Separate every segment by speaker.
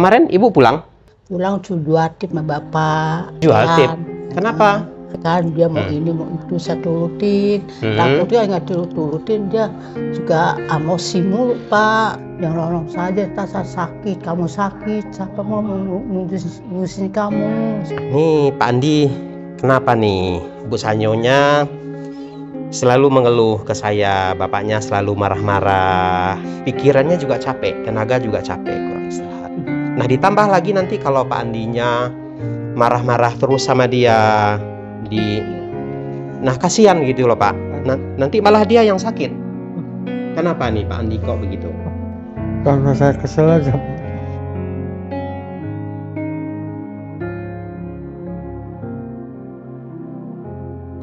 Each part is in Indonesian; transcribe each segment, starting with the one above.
Speaker 1: Kemarin ibu pulang?
Speaker 2: Pulang dua tip sama bapak.
Speaker 1: Jual tip? Kenapa?
Speaker 2: Kan dia mau ini mau itu saya turutin. Takutnya nggak turutin dia juga emosi mulu pak. Yang nolong saja tak sakit, kamu sakit, siapa mau ngurusin kamu?
Speaker 1: Nih Pak Andi, kenapa nih Bu Sanyonya selalu mengeluh ke saya, bapaknya selalu marah-marah, pikirannya juga capek, tenaga juga capek, kurang istirahat. Nah ditambah lagi nanti kalau Pak Andinya marah-marah terus sama dia, nah kasihan gitu loh Pak. Nanti malah dia yang sakit. Kenapa nih Pak Andi kok begitu?
Speaker 3: Karena saya kesel aja.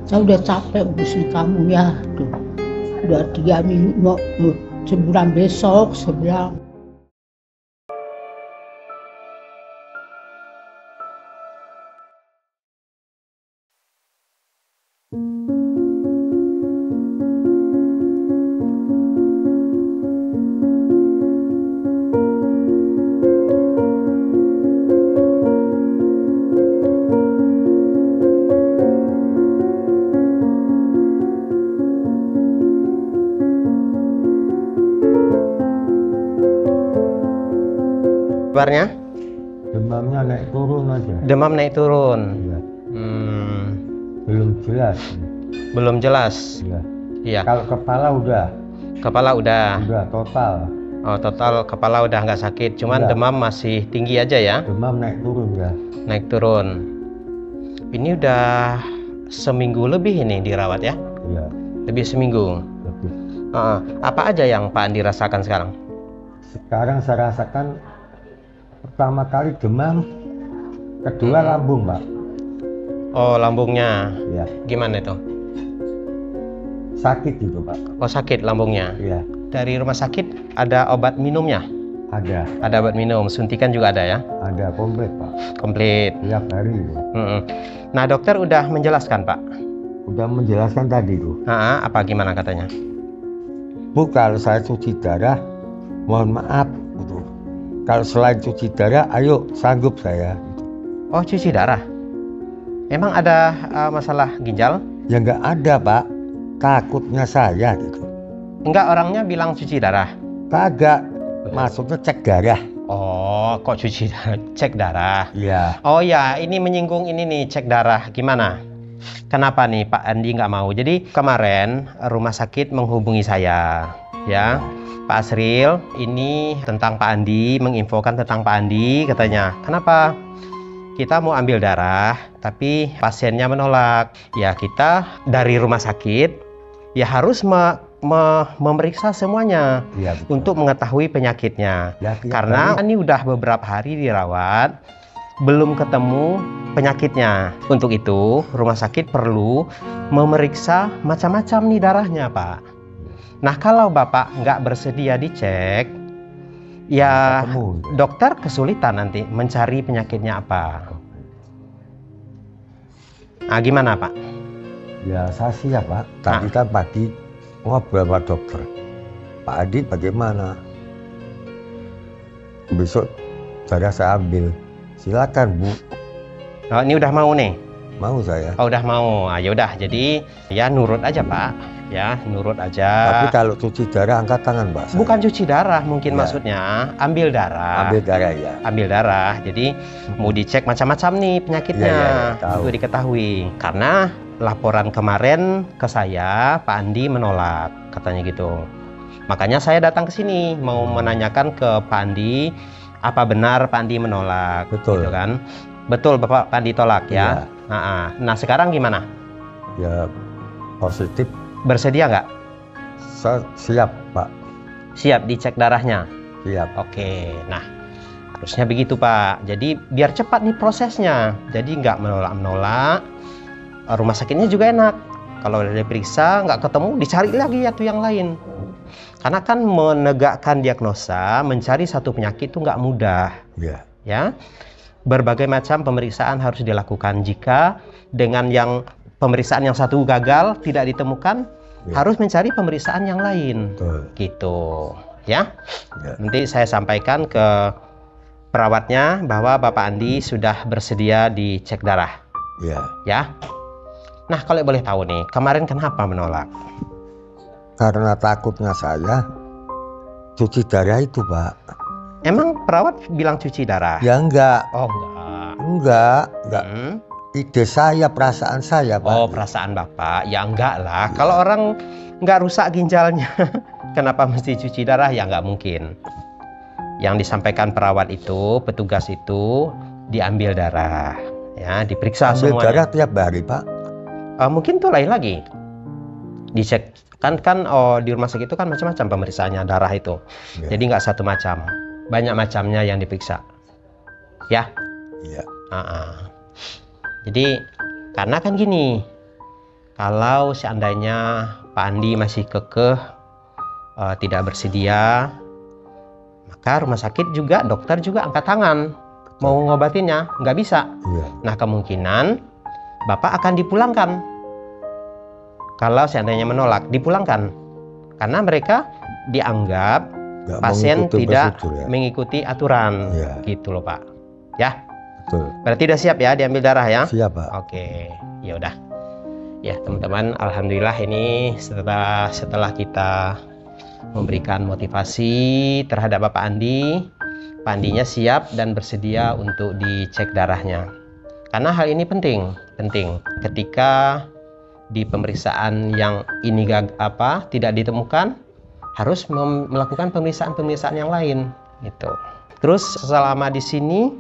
Speaker 2: Saya udah capek ngurusin kamu ya. Tuh, udah 3 minggu mau sebulan besok sebulan.
Speaker 1: Kabarnya?
Speaker 3: Demamnya naik turun aja.
Speaker 1: Demam naik turun.
Speaker 3: Iya. Belum jelas.
Speaker 1: Belum jelas.
Speaker 3: Iya.
Speaker 1: Iya.
Speaker 3: Kalau kepala udah.
Speaker 1: Kepala udah.
Speaker 3: Udah total.
Speaker 1: Oh, total kepala udah nggak sakit, cuman
Speaker 3: Udah.
Speaker 1: demam masih tinggi aja ya.
Speaker 3: Demam naik turun ya.
Speaker 1: Naik turun. Ini udah seminggu lebih ini dirawat ya?
Speaker 3: Iya.
Speaker 1: Lebih seminggu.
Speaker 3: Lebih.
Speaker 1: Apa aja yang Pak Andi rasakan sekarang?
Speaker 3: Sekarang saya rasakan pertama kali demam, kedua lambung pak.
Speaker 1: Oh, lambungnya.
Speaker 3: Iya.
Speaker 1: Gimana itu?
Speaker 3: Sakit gitu pak.
Speaker 1: Oh, sakit lambungnya.
Speaker 3: Iya.
Speaker 1: Dari rumah sakit ada obat minumnya?
Speaker 3: Ada.
Speaker 1: Ada obat minum, suntikan juga ada ya?
Speaker 3: Ada komplit pak.
Speaker 1: Komplit.
Speaker 3: Tiap hari itu.
Speaker 1: Nah, dokter udah menjelaskan Pak?
Speaker 3: Udah menjelaskan tadi tuh.
Speaker 1: Apa gimana katanya?
Speaker 3: Bu, kalau saya cuci darah, mohon maaf gitu. Kalau selain cuci darah, ayo sanggup saya.
Speaker 1: Oh, cuci darah? Emang ada masalah ginjal?
Speaker 3: Ya nggak ada pak, takutnya saya gitu.
Speaker 1: Enggak, orangnya bilang cuci darah?
Speaker 3: Kagak, maksudnya cek darah.
Speaker 1: Oh, kok cuci darah? Cek darah?
Speaker 3: Iya.
Speaker 1: Oh ya, ini menyinggung ini nih, cek darah. Gimana? Kenapa nih Pak Andi nggak mau? Jadi kemarin rumah sakit menghubungi saya, ya. Pak Asril, ini tentang Pak Andi, menginfokan tentang Pak Andi, katanya. Kenapa? Kita mau ambil darah, tapi pasiennya menolak. Ya kita dari rumah sakit, ya harus memeriksa semuanya
Speaker 3: Iya, betul.
Speaker 1: untuk mengetahui penyakitnya.
Speaker 3: Ya,
Speaker 1: Karena ini udah beberapa hari dirawat, belum ketemu penyakitnya. Untuk itu, rumah sakit perlu memeriksa macam-macam nih darahnya, Pak. Nah, kalau Bapak nggak bersedia dicek, ya
Speaker 3: ketemu.
Speaker 1: dokter kesulitan nanti mencari penyakitnya apa. Nah, gimana, Pak?
Speaker 3: Ya saya siap pak. Tadi kan pagi ngobrol sama dokter. Pak Adi bagaimana? Besok darah saya ambil. Silakan bu.
Speaker 1: Oh, ini udah mau nih?
Speaker 3: Mau saya.
Speaker 1: Oh, udah mau. Ya udah, jadi ya nurut aja, Pak. Ya, nurut aja.
Speaker 3: Tapi kalau cuci darah angkat tangan pak.
Speaker 1: Bukan cuci darah mungkin
Speaker 3: Ya.
Speaker 1: maksudnya, ambil darah.
Speaker 3: Ambil darah ya.
Speaker 1: Ambil darah. Jadi mau dicek macam-macam nih penyakitnya
Speaker 3: tahu.
Speaker 1: untuk diketahui. Karena laporan kemarin ke saya, Pak Andi menolak, katanya gitu. Makanya saya datang ke sini mau menanyakan ke Pak Andi, apa benar Pak Andi menolak?
Speaker 3: Betul.
Speaker 1: Gitu kan? Betul Bapak Pak Andi tolak ya. Nah sekarang gimana?
Speaker 3: Ya positif.
Speaker 1: Bersedia nggak?
Speaker 3: Saya siap pak.
Speaker 1: Siap dicek darahnya?
Speaker 3: Siap.
Speaker 1: Oke, nah harusnya begitu Pak. Jadi biar cepat nih prosesnya. Jadi nggak menolak-menolak. Rumah sakitnya juga enak. Kalau udah diperiksa nggak ketemu, dicari lagi ya tuh yang lain. Karena kan menegakkan diagnosa, mencari satu penyakit itu nggak mudah.
Speaker 3: Ya.
Speaker 1: Ya, berbagai macam pemeriksaan harus dilakukan. Jika dengan yang pemeriksaan yang satu gagal, tidak ditemukan, harus mencari pemeriksaan yang lain.
Speaker 3: Betul.
Speaker 1: Gitu, ya.
Speaker 3: Ya.
Speaker 1: Nanti saya sampaikan ke perawatnya bahwa Bapak Andi sudah bersedia dicek darah.
Speaker 3: Ya.
Speaker 1: Ya. Nah, kalau boleh tahu nih, kemarin kenapa menolak?
Speaker 3: Karena takutnya saya cuci darah itu, Pak.
Speaker 1: Emang perawat bilang cuci darah?
Speaker 3: Ya enggak.
Speaker 1: Oh, enggak.
Speaker 3: Enggak.
Speaker 1: Hmm.
Speaker 3: Ide saya, perasaan saya, Pak.
Speaker 1: Oh, perasaan Bapak. Ya enggak lah. Kalau orang enggak rusak ginjalnya, kenapa mesti cuci darah? Ya enggak mungkin. Yang disampaikan perawat itu, petugas itu, diambil darah. Ya, diperiksa
Speaker 3: Ambil
Speaker 1: semuanya.
Speaker 3: darah tiap hari, Pak.
Speaker 1: Mungkin tuh lain lagi. Dicek. Kan di rumah sakit itu kan macam-macam pemeriksaannya darah itu.
Speaker 3: Ya.
Speaker 1: Jadi nggak satu macam. Banyak macamnya yang diperiksa. Ya.
Speaker 3: Iya.
Speaker 1: Jadi karena kan gini, kalau seandainya Pak Andi masih kekeh tidak bersedia, maka rumah sakit juga, dokter juga angkat tangan mau ngobatinnya, nggak bisa.
Speaker 3: Iya.
Speaker 1: Nah, kemungkinan Bapak akan dipulangkan. Kalau seandainya menolak, dipulangkan. Karena mereka dianggap
Speaker 3: Nggak
Speaker 1: pasien
Speaker 3: mengikuti
Speaker 1: tidak
Speaker 3: prosedur, ya.
Speaker 1: mengikuti aturan.
Speaker 3: Iya.
Speaker 1: Gitu loh, Pak. Ya.
Speaker 3: Betul.
Speaker 1: Berarti udah siap ya diambil darah ya?
Speaker 3: Siap, Pak.
Speaker 1: Oke, ya udah. Ya, teman-teman, alhamdulillah ini setelah kita memberikan motivasi terhadap Bapak Andi, Pak Andinya siap dan bersedia untuk dicek darahnya. Karena hal ini penting. Ketika di pemeriksaan yang ini tidak ditemukan, harus melakukan pemeriksaan yang lain gitu. Terus selama di sini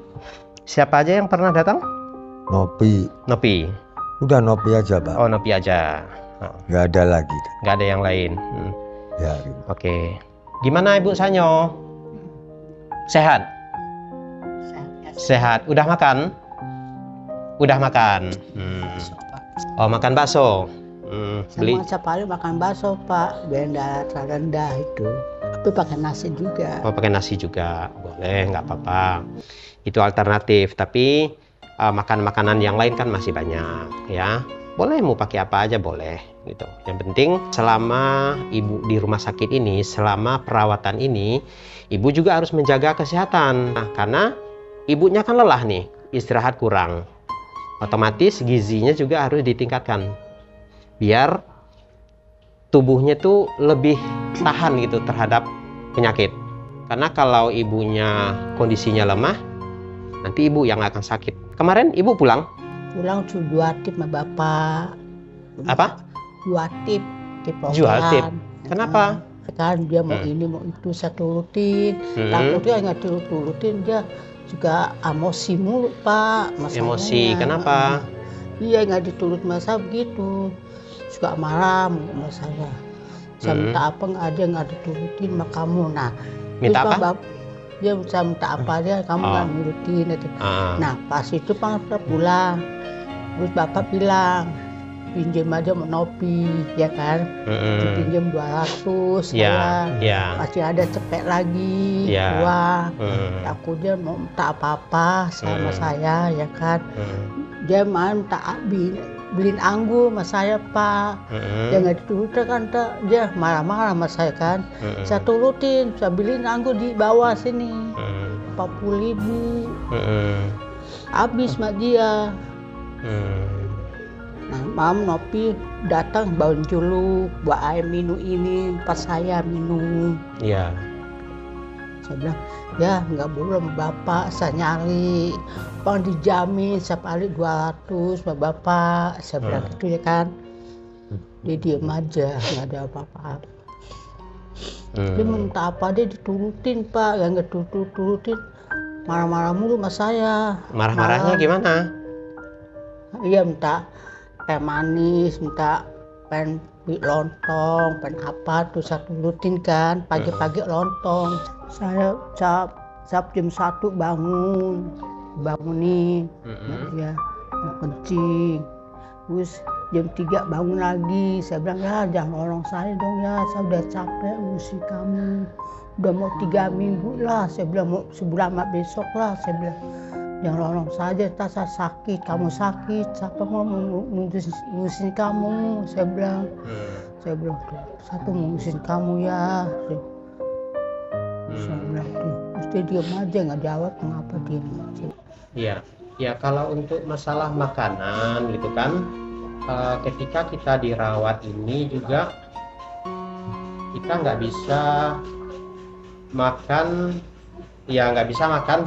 Speaker 1: siapa aja yang pernah datang?
Speaker 3: Nopi. Udah Nopi aja, Pak.
Speaker 1: Oh, Nopi aja.
Speaker 3: Nggak ada lagi.
Speaker 1: Nggak ada yang lain.
Speaker 3: Ya.
Speaker 1: Oke. Gimana Ibu Sanyo? Sehat? Sehat. Udah makan? Udah makan. Oh, makan bakso. Beli.
Speaker 2: Sama sekali makan bakso, Pak. Benda rendah itu. Tapi pakai nasi juga.
Speaker 1: Oh, pakai nasi juga. Boleh, nggak apa-apa. Itu alternatif. Tapi makan makanan yang lain kan masih banyak, ya. Boleh mau pakai apa aja boleh, gitu. Yang penting selama Ibu di rumah sakit ini, selama perawatan ini, Ibu juga harus menjaga kesehatan. Nah, karena ibunya kan lelah nih, istirahat kurang. Otomatis gizinya juga harus ditingkatkan. Biar tubuhnya tuh lebih tahan gitu terhadap penyakit. Karena kalau ibunya kondisinya lemah, nanti ibu yang akan sakit. Kemarin ibu pulang?
Speaker 2: Pulang jual tip sama bapak.
Speaker 1: Apa?
Speaker 2: Jual tip.
Speaker 1: Jual tip? Kenapa?
Speaker 2: Kan dia mau ini mau itu saya turutin. Takutnya nggak turutin dia juga emosi mulu, Pak. Masalahnya.
Speaker 1: Emosi, kenapa?
Speaker 2: Iya, nggak diturut masa begitu. Suka marah sama saya. Saya minta apa nggak diturutin sama kamu. Nah,
Speaker 1: minta apa?
Speaker 2: Dia bisa minta apa aja, kamu nggak nurutin itu. Nah, pas itu Pak pulang. Terus Bapak bilang, pinjam aja mau Nopi, ya kan? Pinjam 200, pasti ada cepet lagi, uang. Aku dia mau minta apa-apa sama saya, ya kan? Dia mau minta beliin anggur sama saya, Pak. Dia nggak diturutin kan, dia marah-marah sama saya kan. Saya turutin, saya beliin anggur di bawah sini, 40.000. Habis sama dia. Nah, Mam Nopi datang bawa juluk, buat air minum ini, pas saya minum.
Speaker 1: Iya.
Speaker 2: Saya bilang, ya nggak boleh sama Bapak, saya nyari. Bang dijamin setiap hari 200 sama Bapak. Saya bilang gitu ya kan. Dia diem aja, nggak ada apa-apa. Dia minta apa dia diturutin, Pak, nggak turutin. Marah-marah mulu sama saya.
Speaker 1: Marah-marahnya gimana?
Speaker 2: Iya, minta teh manis, minta pengen lontong, pengen apa tuh saya turutin kan. Pagi-pagi lontong. Saya jam 1 bangunin, ya mau kencing. Terus jam 3 bangun lagi. Saya bilang, ya jangan nolong saya dong ya, saya udah capek ngurusin kamu. Udah mau 3 minggu lah, saya bilang mau sebulan besok lah, saya bilang. Jangan nolong saja, saya sakit, kamu sakit, siapa mau ngurusin kamu, saya bilang. Saya bilang, satu ngurusin kamu ya. Saya bilang, dia diam aja nggak jawab, kenapa diam aja.
Speaker 1: Iya, ya kalau untuk masalah makanan gitu kan, ketika kita dirawat ini juga kita nggak bisa makan, ya nggak bisa makan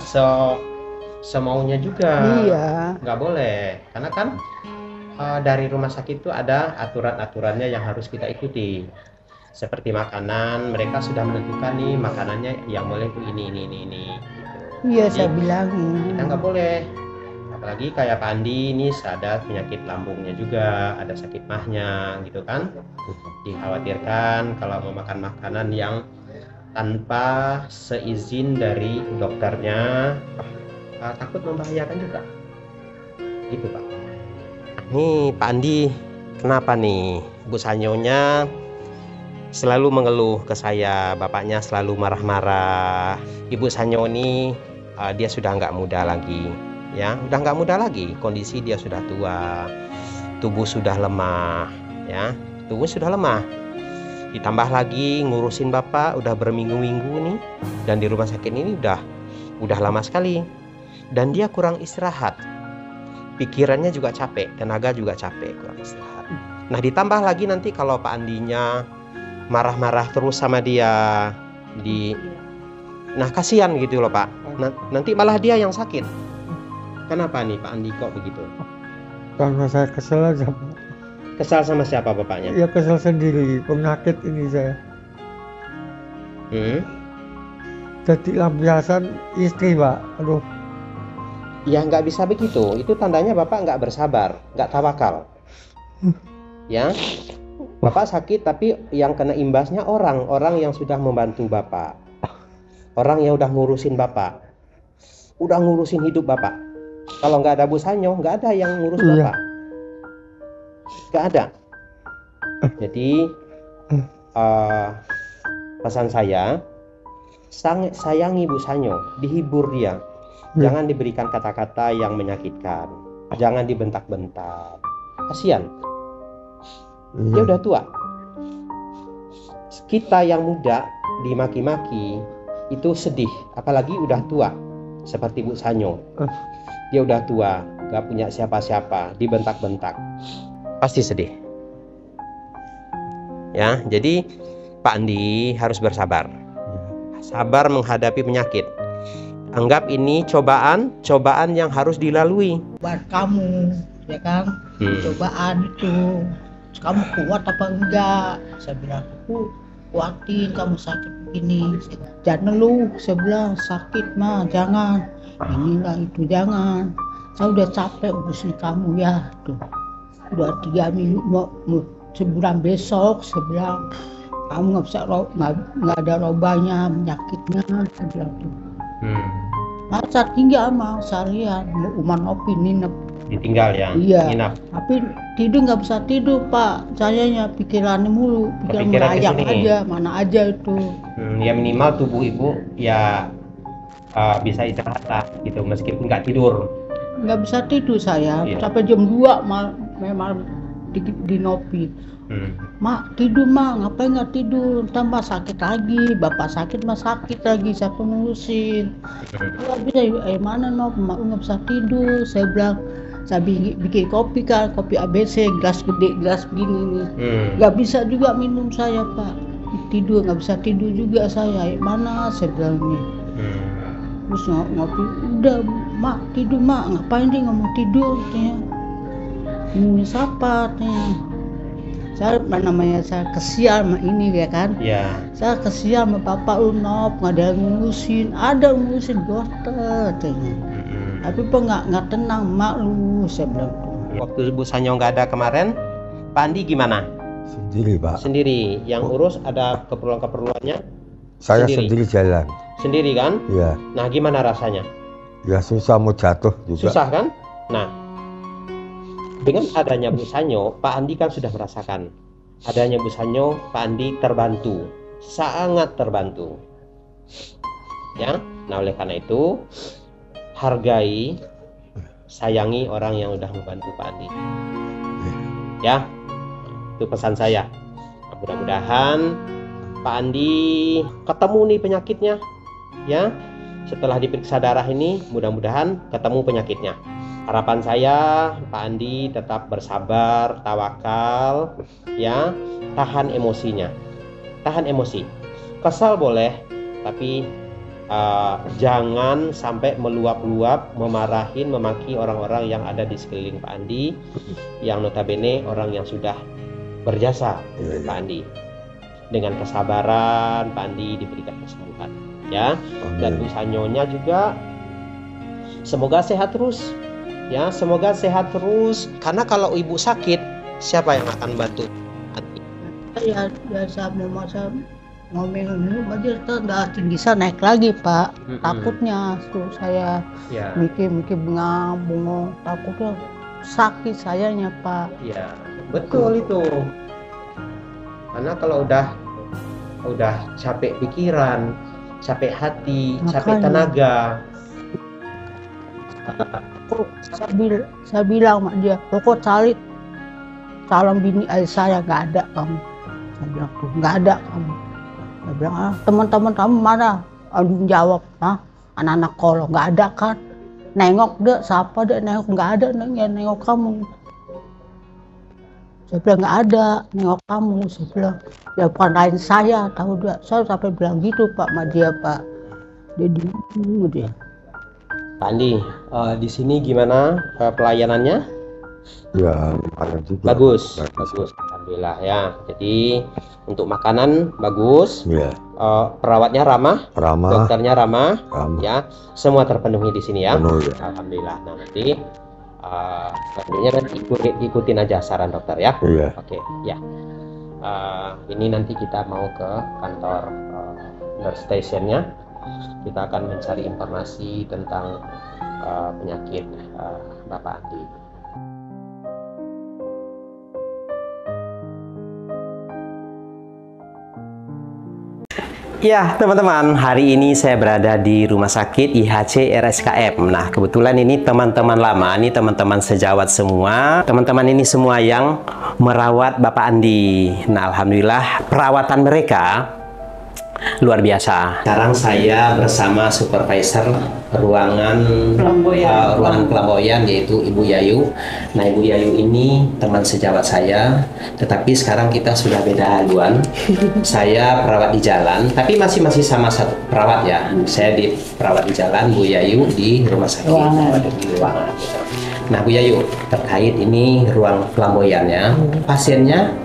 Speaker 1: semaunya juga.
Speaker 2: Iya.
Speaker 1: Nggak boleh, karena kan dari rumah sakit itu ada aturan-aturannya yang harus kita ikuti. Seperti makanan, mereka sudah menentukan nih makanannya yang boleh tuh ini. Gitu.
Speaker 2: Iya,
Speaker 1: Jadi,
Speaker 2: saya bilangin.
Speaker 1: kita nggak boleh. Apalagi kayak Pak Andi ini ada penyakit lambungnya juga, ada sakit mahnya gitu kan. Dikhawatirkan kalau mau makan makanan yang tanpa seizin dari dokternya, takut membahayakan juga. Gitu Pak. Nih Pak Andi, kenapa nih Bu Sanyonya selalu mengeluh ke saya, bapaknya selalu marah-marah. Ibu Sanyo ini dia sudah nggak muda lagi, ya, udah nggak muda lagi. Kondisi dia sudah tua, tubuh sudah lemah, ya, tubuh sudah lemah. Ditambah lagi ngurusin bapak udah berminggu-minggu nih, dan di rumah sakit ini udah lama sekali, dan dia kurang istirahat. Pikirannya juga capek, tenaga juga capek, kurang istirahat. Nah ditambah lagi nanti kalau Pak Andinya marah-marah terus sama dia, nah kasihan gitu loh Pak. Nanti malah dia yang sakit. Kenapa nih Pak Andi kok begitu?
Speaker 3: Karena saya kesel aja, Pak.
Speaker 1: Kesal sama siapa bapaknya?
Speaker 3: Ya kesel sendiri, penyakit ini saya. Jadi lampiasan istri, Pak. Aduh.
Speaker 1: Ya nggak bisa begitu. Itu tandanya bapak nggak bersabar, nggak tawakal. Ya, bapak sakit tapi yang kena imbasnya orang yang sudah membantu bapak, orang yang udah ngurusin bapak, udah ngurusin hidup bapak. Kalau nggak ada Bu Sanyo, nggak ada yang ngurus bapak, nggak ada. Jadi pesan saya, sayangi Bu Sanyo, dihibur dia, jangan diberikan kata-kata yang menyakitkan, jangan dibentak-bentak, kasihan. Dia udah tua. Kita yang muda dimaki-maki itu sedih, apalagi udah tua seperti Bu Sanyo. Dia udah tua, gak punya siapa-siapa, dibentak-bentak, pasti sedih. Ya, jadi Pak Andi harus bersabar. Sabar menghadapi penyakit. Anggap ini cobaan yang harus dilalui.
Speaker 2: Buat kamu, ya kan? Cobaan itu. Kamu kuat apa enggak? Saya bilang, aku kuatin, kamu sakit begini. Jangan ngeluh, saya bilang sakit mah jangan. Inilah itu jangan. Saya udah capek urusin kamu ya. Tuh, udah 3 minggu mau sebulan besok. Saya bilang kamu nggak ada robanya penyakitnya. Saya bilang tuh. Masa tinggal mah seharian mau umar ngopi nginep.
Speaker 1: Ditinggal ya?
Speaker 2: Iya.
Speaker 1: Nginap.
Speaker 2: Tapi tidur nggak bisa tidur Pak, sayanya pikirannya mulu, pikiran melayang aja, mana aja itu.
Speaker 1: Ya minimal tubuh ibu ya bisa istirahat lah gitu, meskipun nggak tidur.
Speaker 2: Nggak bisa tidur saya, sampai jam 2 memang di nopi. Mak tidur mak, ngapain nggak tidur, tambah sakit lagi, bapak sakit mah sakit lagi, siapa ngurusin. Nggak bisa, mana mak nggak bisa tidur. Saya bilang, saya bikin kopi kan, kopi ABC, gelas gede, gelas begini nih. Nggak bisa juga minum saya Pak, tidur nggak bisa tidur juga saya. Mana saya bilang nih. Terus ngopi, udah mak tidur mak, ngapain dia nggak mau tidur katanya. Minum siapa katanya. Saya namanya saya kesian sama ini ya kan. Saya kesian sama bapak Unop, nggak ada yang ngurusin dokter katanya. Tapi nggak tenang mak lu, saya bilang.
Speaker 1: Waktu Bu Sanyo nggak ada kemarin, Pak Andi gimana?
Speaker 3: Sendiri Pak.
Speaker 1: Sendiri, yang urus ada keperluan-keperluannya?
Speaker 3: Saya sendiri jalan.
Speaker 1: Sendiri kan?
Speaker 3: Iya.
Speaker 1: Nah gimana rasanya?
Speaker 3: Ya susah, mau jatuh juga.
Speaker 1: Susah kan? Nah, dengan adanya Bu Sanyo, Pak Andi kan sudah merasakan. Adanya Bu Sanyo, Pak Andi terbantu, sangat terbantu. Ya, nah oleh karena itu hargai, sayangi orang yang udah membantu Pak Andi. Ya, itu pesan saya. Mudah-mudahan Pak Andi ketemu nih penyakitnya, ya. setelah diperiksa darah ini mudah-mudahan ketemu penyakitnya. Harapan saya Pak Andi tetap bersabar, tawakal, ya, tahan emosinya, tahan emosi. Kesal boleh, tapi jangan sampai meluap-luap, memarahin, memaki orang-orang yang ada di sekeliling Pak Andi, yang notabene orang yang sudah berjasa Pak Andi. Dengan kesabaran Pak Andi diberikan kesembuhan, ya. Dan Bu Sanyonya juga semoga sehat terus. Ya, semoga sehat terus. Karena kalau ibu sakit, siapa yang akan bantu?
Speaker 2: Ya biasa masa ngomong aja udah tinggi sana naik lagi Pak. Takutnya terus saya mikir bengong, takutnya sakit sayanya Pak.
Speaker 1: Iya, betul itu. Karena kalau udah capek pikiran, capek hati, capek tenaga.
Speaker 2: Saya bilang sama dia, pokok cari calon bini saya nggak ada kamu. Saya bilang tuh nggak ada kamu. Saya bilang teman-teman kamu mana? Aduh jawab, anak-anak kolong nggak ada kan? Nengok deh, siapa deh nengok nggak ada nengok kamu. Saya bilang nggak ada nengok kamu. Saya bilang ya bukan lain saya, tahu dia. Saya sampai bilang gitu Pak sama dia Pak. Dia diem dia.
Speaker 1: Pak Andi, di sini gimana pelayanannya?
Speaker 3: Ya, lumayan juga.
Speaker 1: Bagus. Alhamdulillah ya. Jadi untuk makanan bagus.
Speaker 3: Ya.
Speaker 1: Perawatnya ramah. Dokternya ramah. Ya, semua terpenuhi di sini ya.
Speaker 3: Penuh, ya.
Speaker 1: Alhamdulillah. Nah nanti selanjutnya kan ikutin aja saran dokter ya.
Speaker 3: Iya.
Speaker 1: Oke, ya. Ini nanti kita mau ke kantor nurse stationnya. Kita akan mencari informasi tentang penyakit Bapak Andi. Ya teman-teman, hari ini saya berada di Rumah Sakit IHC RSKM. Nah kebetulan ini teman-teman lama, ini teman-teman sejawat semua. Teman-teman ini semua yang merawat Bapak Andi. Nah alhamdulillah perawatan mereka luar biasa. Sekarang saya bersama supervisor ruangan pelamboyan yaitu Ibu Yayu. Nah Ibu Yayu ini teman sejawat saya, tetapi sekarang kita sudah beda haluan. Saya perawat di jalan, tapi masih sama satu perawat ya. Saya di perawat di jalan, Bu Yayu di rumah sakit di ruangan. Nah Bu Yayu, terkait ini ruang pelamboyannya, pasiennya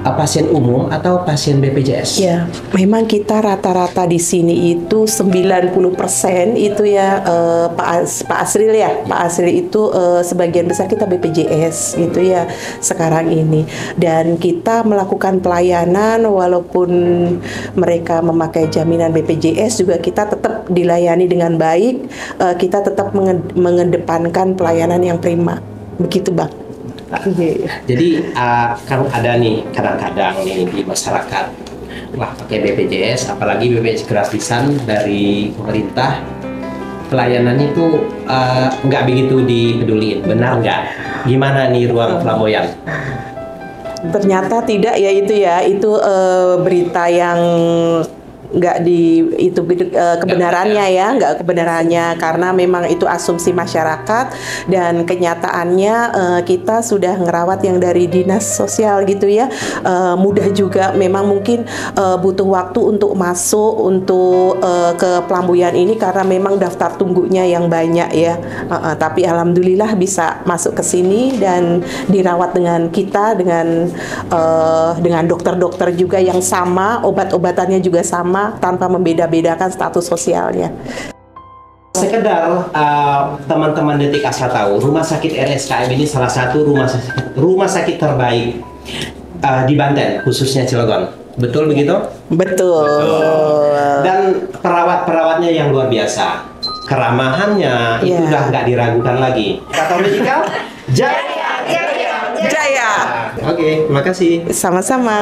Speaker 1: pasien umum atau pasien BPJS?
Speaker 4: Ya, memang kita rata-rata di sini itu 90% itu ya Pak Asril ya. Pak Asril itu sebagian besar kita BPJS gitu ya sekarang ini. Dan kita melakukan pelayanan walaupun mereka memakai jaminan BPJS juga kita tetap dilayani dengan baik. Kita tetap mengedepankan pelayanan yang prima. Begitu, Bang.
Speaker 1: Jadi kan ada nih kadang-kadang nih di masyarakat, wah pakai BPJS, apalagi BPJS gratisan dari pemerintah, pelayanannya itu nggak begitu dipeduliin, benar nggak? Gimana nih ruang flamboyan?
Speaker 4: Ternyata tidak ya itu berita yang nggak itu kebenarannya ya, nggak kebenarannya karena memang itu asumsi masyarakat dan kenyataannya kita sudah ngerawat yang dari dinas sosial gitu ya, mudah juga memang mungkin butuh waktu untuk masuk untuk ke pelamboyan ini karena memang daftar tunggunya yang banyak ya, tapi alhamdulillah bisa masuk ke sini dan dirawat dengan kita dengan dokter-dokter juga yang sama, obat-obatannya juga sama tanpa membeda-bedakan status sosialnya.
Speaker 1: Sekedar teman-teman Detik Asa tahu, Rumah Sakit RSKM ini salah satu rumah sakit terbaik di Banten, khususnya Cilegon. Betul begitu?
Speaker 4: Betul.
Speaker 1: Dan perawat-perawatnya yang luar biasa. Keramahannya itu udah nggak diragukan lagi. Kata Medical, Jaya!
Speaker 4: Jaya!
Speaker 1: Oke, terima kasih.
Speaker 4: Sama-sama.